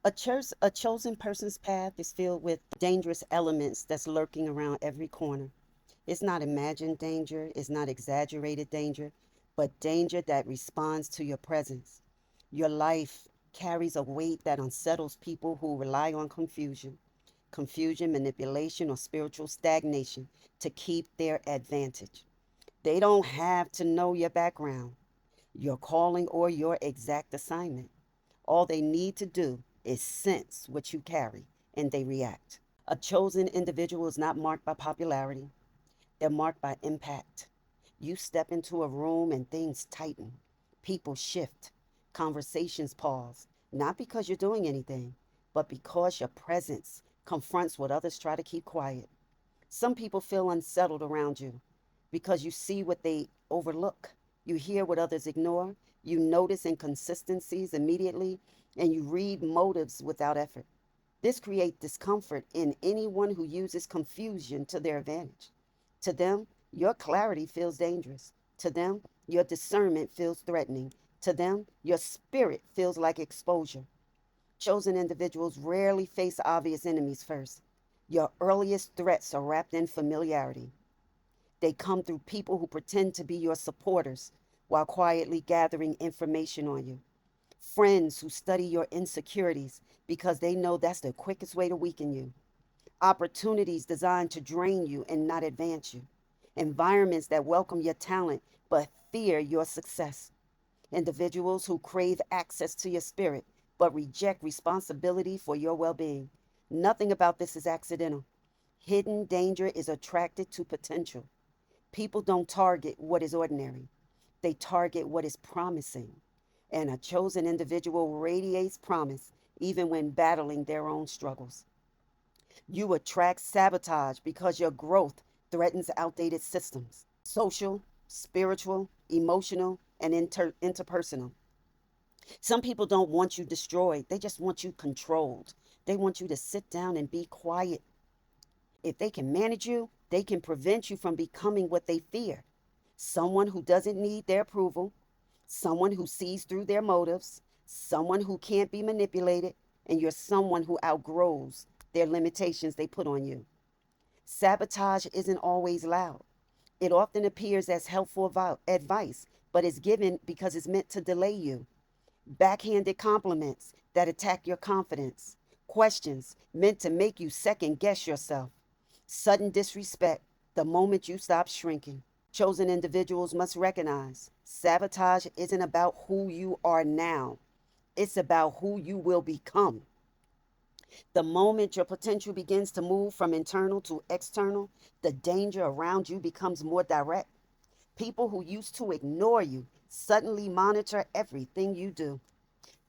A chosen person's path is filled with dangerous elements that's lurking around every corner. It's not imagined danger, it's not exaggerated danger, but danger that responds to your presence. Your life carries a weight that unsettles people who rely on confusion, manipulation, or spiritual stagnation to keep their advantage. They don't have to know your background, your calling, or your exact assignment. All they need to do is sense what you carry and they react. A chosen individual is not marked by popularity, they're marked by impact. You step into a room and things tighten, people shift, conversations pause, not because you're doing anything, but because your presence confronts what others try to keep quiet. Some people feel unsettled around you because you see what they overlook. You hear what others ignore. You notice inconsistencies immediately, and you read motives without effort. This creates discomfort in anyone who uses confusion to their advantage. To them, your clarity feels dangerous. To them, your discernment feels threatening. To them, your spirit feels like exposure. Chosen individuals rarely face obvious enemies first. Your earliest threats are wrapped in familiarity. They come through people who pretend to be your supporters while quietly gathering information on you. Friends who study your insecurities because they know that's the quickest way to weaken you. Opportunities designed to drain you and not advance you. Environments that welcome your talent but fear your success. Individuals who crave access to your spirit but reject responsibility for your well being. Nothing about this is accidental. Hidden danger is attracted to potential. People don't target what is ordinary, they target what is promising. And a chosen individual radiates promise even when battling their own struggles. You attract sabotage because your growth threatens outdated systems social, spiritual, emotional, and interpersonal. Some people don't want you destroyed, they just want you controlled. They want you to sit down and be quiet. If they can manage you, they can prevent you from becoming what they fear, someone who doesn't need their approval, someone who sees through their motives, someone who can't be manipulated, and you're someone who outgrows their limitations they put on you. Sabotage isn't always loud. It often appears as helpful advice, but is given because it's meant to delay you. Backhanded compliments that attack your confidence, questions meant to make you second guess yourself, sudden disrespect the moment you stop shrinking. Chosen individuals must recognize sabotage isn't about who you are now, it's about who you will become. The moment your potential begins to move from internal to external, the danger around you becomes more direct. People who used to ignore you suddenly monitor everything you do.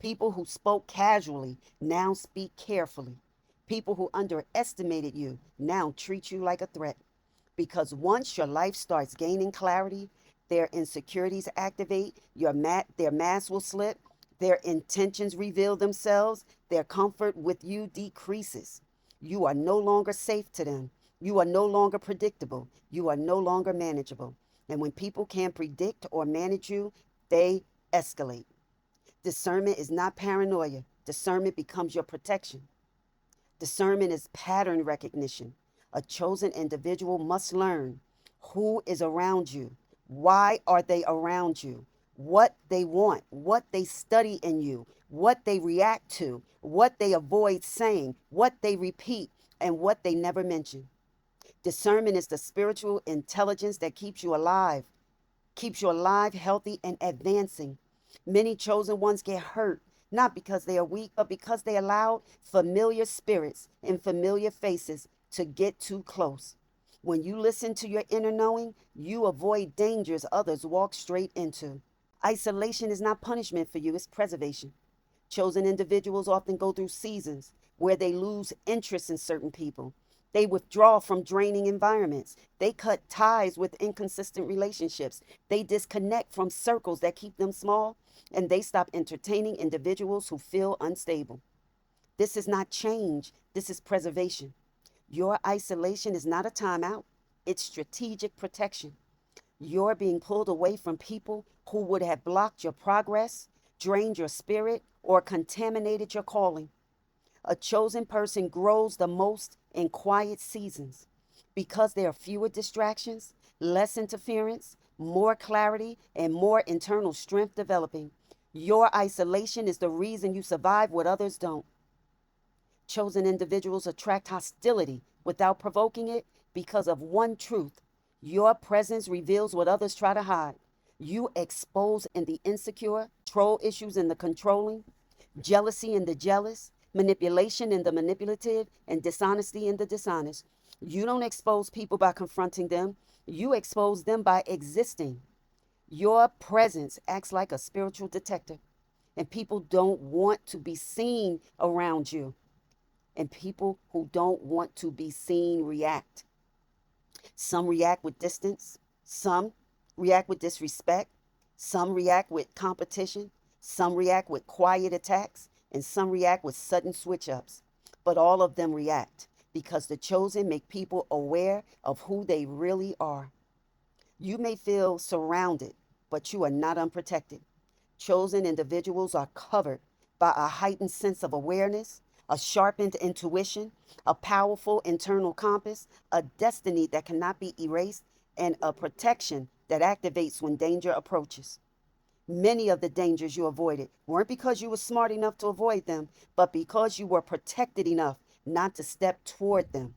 People who spoke casually now speak carefully. People who underestimated you now treat you like a threat. Because once your life starts gaining clarity, their insecurities activate, their mask will slip, their intentions reveal themselves, their comfort with you decreases. You are no longer safe to them. You are no longer predictable. You are no longer manageable. And when people can't predict or manage you, they escalate. Discernment is not paranoia. Discernment becomes your protection. Discernment is pattern recognition. A chosen individual must learn who is around you, why are they around you, what they want, what they study in you, what they react to, what they avoid saying, what they repeat, and what they never mention. Discernment is the spiritual intelligence that keeps you alive, healthy, and advancing. Many chosen ones get hurt, not because they are weak, but because they allowed familiar spirits and familiar faces to get too close. When you listen to your inner knowing, you avoid dangers others walk straight into. Isolation is not punishment for you, it's preservation. Chosen individuals often go through seasons where they lose interest in certain people. They withdraw from draining environments. They cut ties with inconsistent relationships. They disconnect from circles that keep them small. And they stop entertaining individuals who feel unstable. This is not change, this is preservation. Your isolation is not a timeout, it's strategic protection. You're being pulled away from people who would have blocked your progress, drained your spirit, or contaminated your calling. A chosen person grows the most in quiet seasons because there are fewer distractions, less interference, more clarity, and more internal strength developing. Your isolation is the reason you survive what others don't. Chosen individuals attract hostility without provoking it because of one truth: your presence reveals what others try to hide. You expose in the insecure, control issues in the controlling, jealousy in the jealous, manipulation in the manipulative, and dishonesty in the dishonest. You don't expose people by confronting them, you expose them by existing. Your presence acts like a spiritual detector, and people don't want to be seen around you. And people who don't want to be seen react. Some react with distance, some react with disrespect, some react with competition, some react with quiet attacks, and some react with sudden switch ups. But all of them react because the chosen make people aware of who they really are. You may feel surrounded, but you are not unprotected. Chosen individuals are covered by a heightened sense of awareness, a sharpened intuition, a powerful internal compass, a destiny that cannot be erased, and a protection that activates when danger approaches. Many of the dangers you avoided weren't because you were smart enough to avoid them, but because you were protected enough not to step toward them.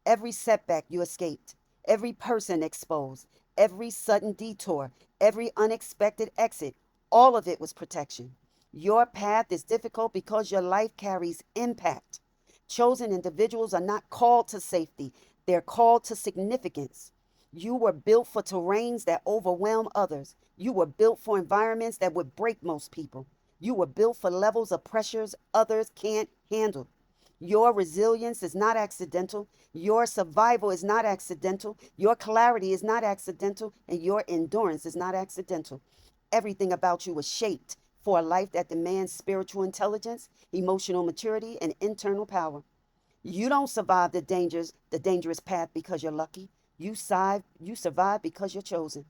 Every setback you escaped, every person exposed, every sudden detour, every unexpected exit, all of it was protection. Your path is difficult because your life carries impact. Chosen individuals are not called to safety, they're called to significance. You were built for terrains that overwhelm others. You were built for environments that would break most people. You were built for levels of pressures others can't handle. Your resilience is not accidental. Your survival is not accidental. Your clarity is not accidental. And your endurance is not accidental. Everything about you was shaped for a life that demands spiritual intelligence, emotional maturity, and internal power. You don't survive the dangerous path because you're lucky. You survive because you're chosen.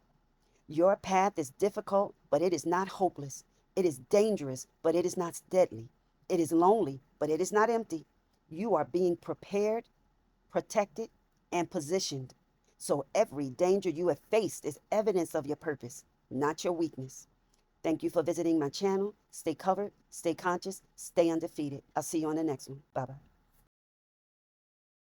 Your path is difficult, but it is not hopeless. It is dangerous, but it is not deadly. It is lonely, but it is not empty. You are being prepared, protected, and positioned. So every danger you have faced is evidence of your purpose, not your weakness. Thank you for visiting my channel. Stay covered, stay conscious, stay undefeated. I'll see you on the next one. Bye bye.